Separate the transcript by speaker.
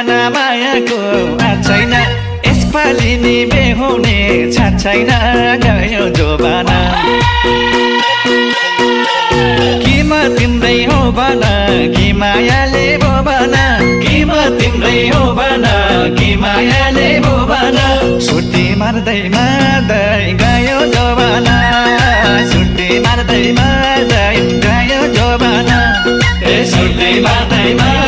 Speaker 1: जमाना मायाको छैन यसपालि नि बेहुने छैन गयो जोबाना कि म तिम्रै हो भन कि मायाले भो भन कि म तिम्रै हो भन कि मायाले भो भन छुट्टी मार्दै मार्दै गयो जोबाना छुट्टी मार्दै मार्दै गयो जोबाना छुट्टी मार्दै